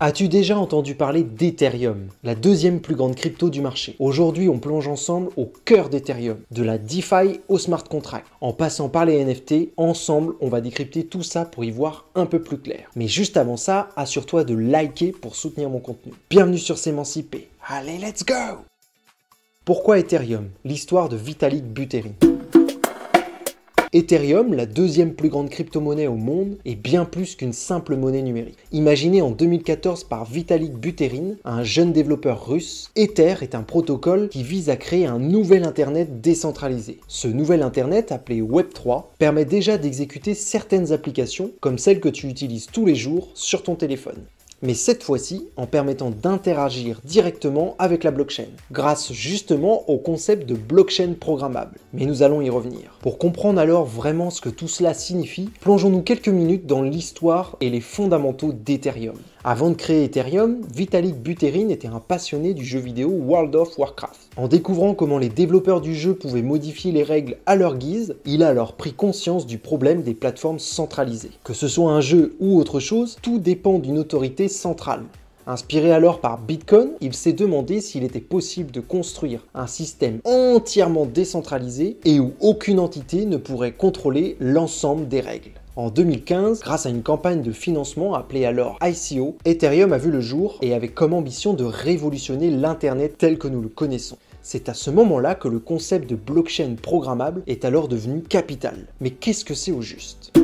As-tu déjà entendu parler d'Ethereum, la deuxième plus grande crypto du marché? Aujourd'hui, on plonge ensemble au cœur d'Ethereum, de la DeFi au smart contract. En passant par les NFT, ensemble, on va décrypter tout ça pour y voir un peu plus clair. Mais juste avant ça, assure-toi de liker pour soutenir mon contenu. Bienvenue sur S'émanciper. Allez, let's go! Pourquoi Ethereum? L'histoire de Vitalik Buterin. Ethereum, la deuxième plus grande crypto-monnaie au monde, est bien plus qu'une simple monnaie numérique. Imaginé en 2014 par Vitalik Buterin, un jeune développeur russe, Ether est un protocole qui vise à créer un nouvel Internet décentralisé. Ce nouvel Internet, appelé Web3, permet déjà d'exécuter certaines applications, comme celles que tu utilises tous les jours sur ton téléphone. Mais cette fois-ci en permettant d'interagir directement avec la blockchain, grâce justement au concept de blockchain programmable. Mais nous allons y revenir. Pour comprendre alors vraiment ce que tout cela signifie, plongeons-nous quelques minutes dans l'histoire et les fondamentaux d'Ethereum. Avant de créer Ethereum, Vitalik Buterin était un passionné du jeu vidéo World of Warcraft. En découvrant comment les développeurs du jeu pouvaient modifier les règles à leur guise, il a alors pris conscience du problème des plateformes centralisées. Que ce soit un jeu ou autre chose, tout dépend d'une autorité centrale. Inspiré alors par Bitcoin, il s'est demandé s'il était possible de construire un système entièrement décentralisé et où aucune entité ne pourrait contrôler l'ensemble des règles. En 2015, grâce à une campagne de financement appelée alors ICO, Ethereum a vu le jour et avait comme ambition de révolutionner l'Internet tel que nous le connaissons. C'est à ce moment-là que le concept de blockchain programmable est alors devenu capital. Mais qu'est-ce que c'est au juste ?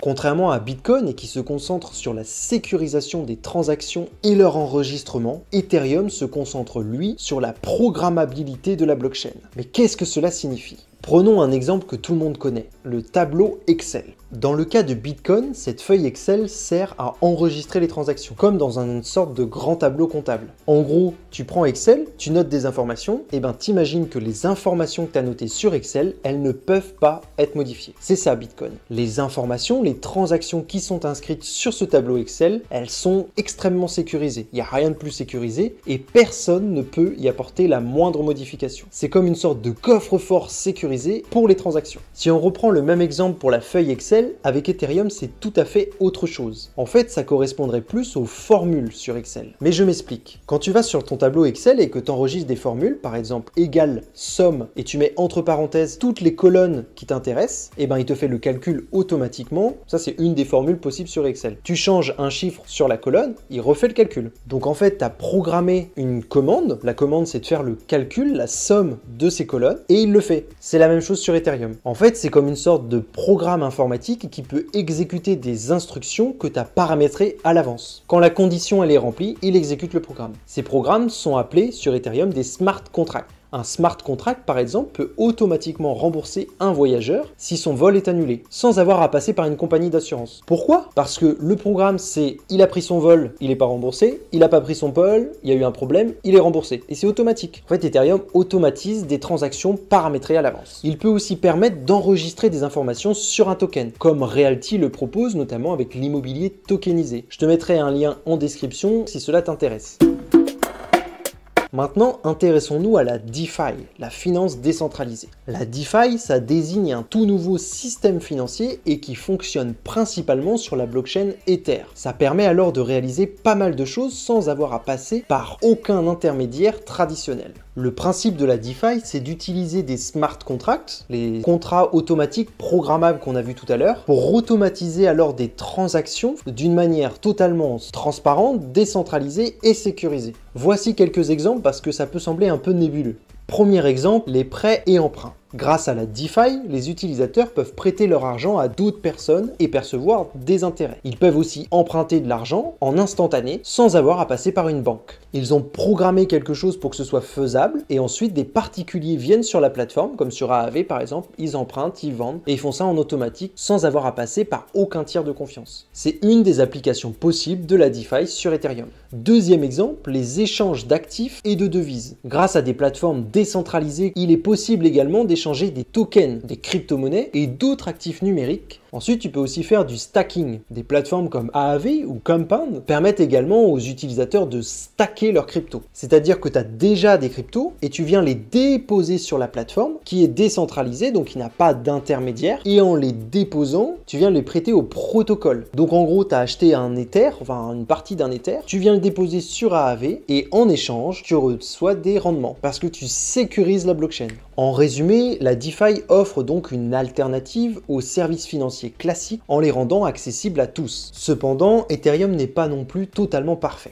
Contrairement à Bitcoin et qui se concentre sur la sécurisation des transactions et leur enregistrement, Ethereum se concentre lui sur la programmabilité de la blockchain. Mais qu'est-ce que cela signifie ? Prenons un exemple que tout le monde connaît, le tableau Excel. Dans le cas de Bitcoin, cette feuille Excel sert à enregistrer les transactions, comme dans une sorte de grand tableau comptable. En gros, tu prends Excel, tu notes des informations, et t'imagines que les informations que tu as notées sur Excel, elles ne peuvent pas être modifiées. C'est ça Bitcoin. Les informations, les transactions qui sont inscrites sur ce tableau Excel, elles sont extrêmement sécurisées. Il n'y a rien de plus sécurisé et personne ne peut y apporter la moindre modification. C'est comme une sorte de coffre-fort sécurisé pour les transactions. Si on reprend le même exemple pour la feuille Excel, avec Ethereum, c'est tout à fait autre chose. En fait, ça correspondrait plus aux formules sur Excel. Mais je m'explique. Quand tu vas sur ton tableau Excel et que tu enregistres des formules, par exemple égale somme, et tu mets entre parenthèses toutes les colonnes qui t'intéressent, il te fait le calcul automatiquement. Ça, c'est une des formules possibles sur Excel. Tu changes un chiffre sur la colonne, il refait le calcul. Donc en fait, tu as programmé une commande. La commande, c'est de faire le calcul, la somme de ces colonnes, et il le fait. C'est la même chose sur Ethereum. En fait, c'est comme une sorte de programme informatique qui peut exécuter des instructions que tu as paramétrées à l'avance. Quand la condition elle est remplie, il exécute le programme. Ces programmes sont appelés sur Ethereum des smart contracts. Un smart contract, par exemple, peut automatiquement rembourser un voyageur si son vol est annulé, sans avoir à passer par une compagnie d'assurance. Pourquoi? Parce que le programme, c'est il a pris son vol, il n'est pas remboursé, il n'a pas pris son vol, il y a eu un problème, il est remboursé. Et c'est automatique. En fait, Ethereum automatise des transactions paramétrées à l'avance. Il peut aussi permettre d'enregistrer des informations sur un token, comme Realty le propose, notamment avec l'immobilier tokenisé. Je te mettrai un lien en description si cela t'intéresse. Maintenant, intéressons-nous à la DeFi, la finance décentralisée. La DeFi, ça désigne un tout nouveau système financier et qui fonctionne principalement sur la blockchain Ether. Ça permet alors de réaliser pas mal de choses sans avoir à passer par aucun intermédiaire traditionnel. Le principe de la DeFi, c'est d'utiliser des smart contracts, les contrats automatiques programmables qu'on a vu tout à l'heure, pour automatiser alors des transactions d'une manière totalement transparente, décentralisée et sécurisée. Voici quelques exemples parce que ça peut sembler un peu nébuleux. Premier exemple, les prêts et emprunts. Grâce à la DeFi, les utilisateurs peuvent prêter leur argent à d'autres personnes et percevoir des intérêts. Ils peuvent aussi emprunter de l'argent en instantané sans avoir à passer par une banque. Ils ont programmé quelque chose pour que ce soit faisable et ensuite des particuliers viennent sur la plateforme, comme sur Aave par exemple, ils empruntent, ils vendent et ils font ça en automatique sans avoir à passer par aucun tiers de confiance. C'est une des applications possibles de la DeFi sur Ethereum. Deuxième exemple, les échanges d'actifs et de devises. Grâce à des plateformes décentralisées, il est possible également d'échanger des tokens, des crypto-monnaies et d'autres actifs numériques Ensuite, tu peux aussi faire du stacking. Des plateformes comme Aave ou Compound permettent également aux utilisateurs de stacker leurs cryptos. C'est-à-dire que tu as déjà des cryptos et tu viens les déposer sur la plateforme qui est décentralisée, donc qui n'a pas d'intermédiaire. Et en les déposant, tu viens les prêter au protocole. Donc en gros, tu as acheté un Ether, enfin une partie d'un Ether, tu viens le déposer sur Aave et en échange, tu reçois des rendements parce que tu sécurises la blockchain. En résumé, la DeFi offre donc une alternative aux services financiers classiques en les rendant accessibles à tous. Cependant, Ethereum n'est pas non plus totalement parfait.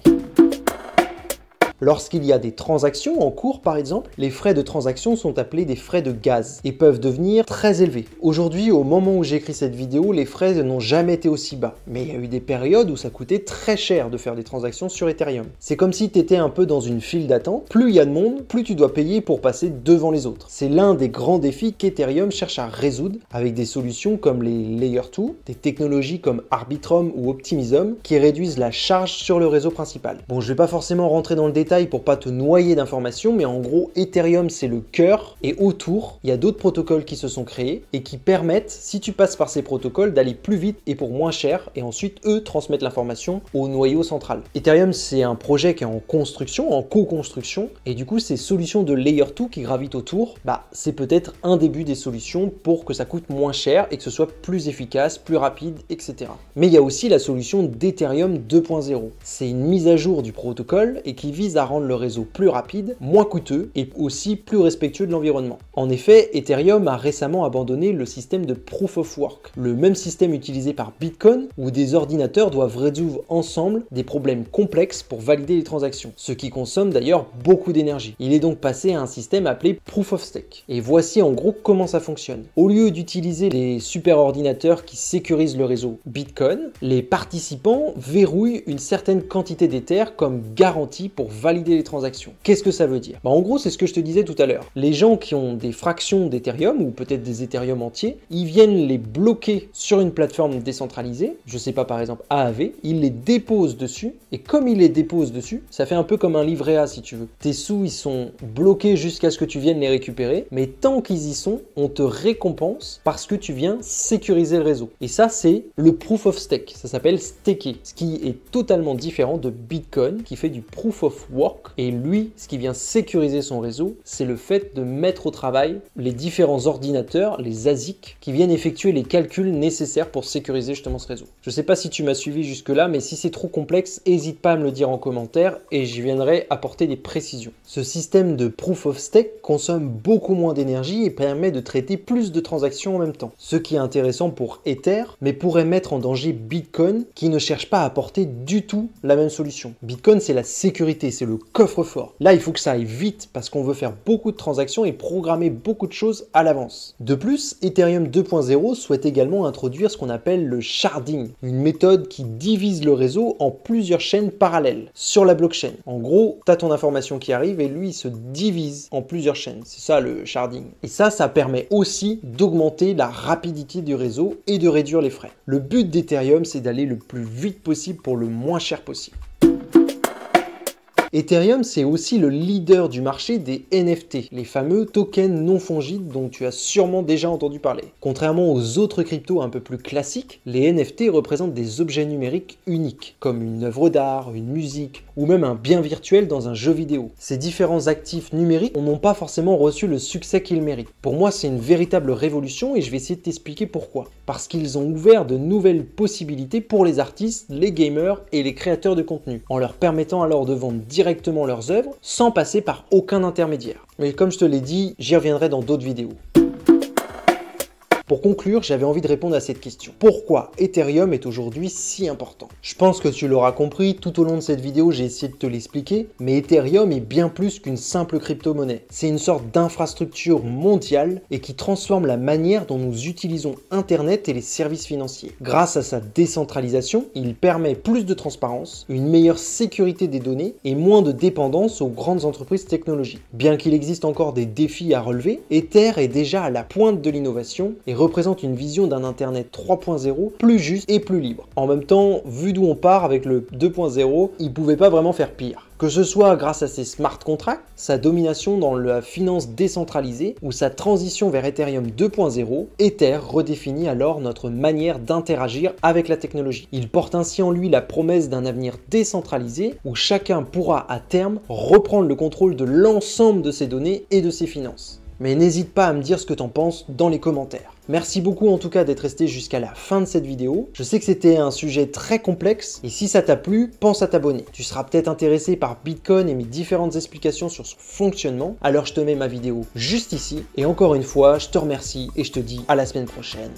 Lorsqu'il y a des transactions en cours, par exemple, les frais de transaction sont appelés des frais de gaz et peuvent devenir très élevés. Aujourd'hui, au moment où j'écris cette vidéo, les frais n'ont jamais été aussi bas. Mais il y a eu des périodes où ça coûtait très cher de faire des transactions sur Ethereum. C'est comme si tu étais un peu dans une file d'attente. Plus il y a de monde, plus tu dois payer pour passer devant les autres. C'est l'un des grands défis qu'Ethereum cherche à résoudre avec des solutions comme les Layer 2, des technologies comme Arbitrum ou Optimism qui réduisent la charge sur le réseau principal. Bon, je vais pas forcément rentrer dans le détail pour pas te noyer d'informations, mais en gros, Ethereum c'est le cœur et autour, il y a d'autres protocoles qui se sont créés et qui permettent, si tu passes par ces protocoles, d'aller plus vite et pour moins cher et ensuite eux transmettent l'information au noyau central. Ethereum c'est un projet qui est en construction, en co-construction et du coup ces solutions de Layer 2 qui gravitent autour, c'est peut-être un début des solutions pour que ça coûte moins cher et que ce soit plus efficace, plus rapide, etc. Mais il y a aussi la solution d'Ethereum 2.0. C'est une mise à jour du protocole et qui vise à rendre le réseau plus rapide, moins coûteux et aussi plus respectueux de l'environnement. En effet, Ethereum a récemment abandonné le système de Proof of Work, le même système utilisé par Bitcoin où des ordinateurs doivent résoudre ensemble des problèmes complexes pour valider les transactions, ce qui consomme d'ailleurs beaucoup d'énergie. Il est donc passé à un système appelé Proof of Stake. Et voici en gros comment ça fonctionne. Au lieu d'utiliser les superordinateurs qui sécurisent le réseau Bitcoin, les participants verrouillent une certaine quantité d'Ether comme garantie pour valider les transactions. Qu'est-ce que ça veut dire? En gros, c'est ce que je te disais tout à l'heure. Les gens qui ont des fractions d'Ethereum ou peut-être des Ethereum entiers, ils viennent les bloquer sur une plateforme décentralisée, je sais pas par exemple Aave, ils les déposent dessus et comme ils les déposent dessus, ça fait un peu comme un livret A si tu veux. Tes sous, ils sont bloqués jusqu'à ce que tu viennes les récupérer, mais tant qu'ils y sont, on te récompense parce que tu viens sécuriser le réseau. Et ça, c'est le Proof of Stake. Ça s'appelle staker, ce qui est totalement différent de Bitcoin qui fait du Proof of Work. Et lui, ce qui vient sécuriser son réseau, c'est le fait de mettre au travail les différents ordinateurs, les ASIC, qui viennent effectuer les calculs nécessaires pour sécuriser justement ce réseau. Je ne sais pas si tu m'as suivi jusque-là, mais si c'est trop complexe, n'hésite pas à me le dire en commentaire et j'y viendrai apporter des précisions. Ce système de Proof of Stake consomme beaucoup moins d'énergie et permet de traiter plus de transactions en même temps. Ce qui est intéressant pour Ether, mais pourrait mettre en danger Bitcoin qui ne cherche pas à apporter du tout la même solution. Bitcoin, c'est la sécurité, c'est le coffre-fort. Là, il faut que ça aille vite parce qu'on veut faire beaucoup de transactions et programmer beaucoup de choses à l'avance. De plus, Ethereum 2.0 souhaite également introduire ce qu'on appelle le sharding, une méthode qui divise le réseau en plusieurs chaînes parallèles sur la blockchain. En gros, tu as ton information qui arrive et lui, il se divise en plusieurs chaînes. C'est ça le sharding. Et ça permet aussi d'augmenter la rapidité du réseau et de réduire les frais. Le but d'Ethereum, c'est d'aller le plus vite possible pour le moins cher possible. Ethereum, c'est aussi le leader du marché des NFT, les fameux tokens non fongibles dont tu as sûrement déjà entendu parler. Contrairement aux autres cryptos un peu plus classiques, les NFT représentent des objets numériques uniques, comme une œuvre d'art, une musique ou même un bien virtuel dans un jeu vidéo. Ces différents actifs numériques n'ont pas forcément reçu le succès qu'ils méritent. Pour moi, c'est une véritable révolution et je vais essayer de t'expliquer pourquoi. Parce qu'ils ont ouvert de nouvelles possibilités pour les artistes, les gamers et les créateurs de contenu, en leur permettant alors de vendre directement leurs œuvres sans passer par aucun intermédiaire. Mais comme je te l'ai dit, j'y reviendrai dans d'autres vidéos. Pour conclure, j'avais envie de répondre à cette question. Pourquoi Ethereum est aujourd'hui si important? Je pense que tu l'auras compris, tout au long de cette vidéo, j'ai essayé de te l'expliquer, mais Ethereum est bien plus qu'une simple crypto-monnaie. C'est une sorte d'infrastructure mondiale et qui transforme la manière dont nous utilisons Internet et les services financiers. Grâce à sa décentralisation, il permet plus de transparence, une meilleure sécurité des données et moins de dépendance aux grandes entreprises technologiques. Bien qu'il existe encore des défis à relever, Ether est déjà à la pointe de l'innovation et représente une vision d'un Internet 3.0 plus juste et plus libre. En même temps, vu d'où on part avec le 2.0, il pouvait pas vraiment faire pire. Que ce soit grâce à ses smart contracts, sa domination dans la finance décentralisée ou sa transition vers Ethereum 2.0, Ether redéfinit alors notre manière d'interagir avec la technologie. Il porte ainsi en lui la promesse d'un avenir décentralisé où chacun pourra à terme reprendre le contrôle de l'ensemble de ses données et de ses finances. Mais n'hésite pas à me dire ce que t'en penses dans les commentaires. Merci beaucoup en tout cas d'être resté jusqu'à la fin de cette vidéo. Je sais que c'était un sujet très complexe et si ça t'a plu, pense à t'abonner. Tu seras peut-être intéressé par Bitcoin et mes différentes explications sur son fonctionnement, alors je te mets ma vidéo juste ici. Et encore une fois, je te remercie et je te dis à la semaine prochaine.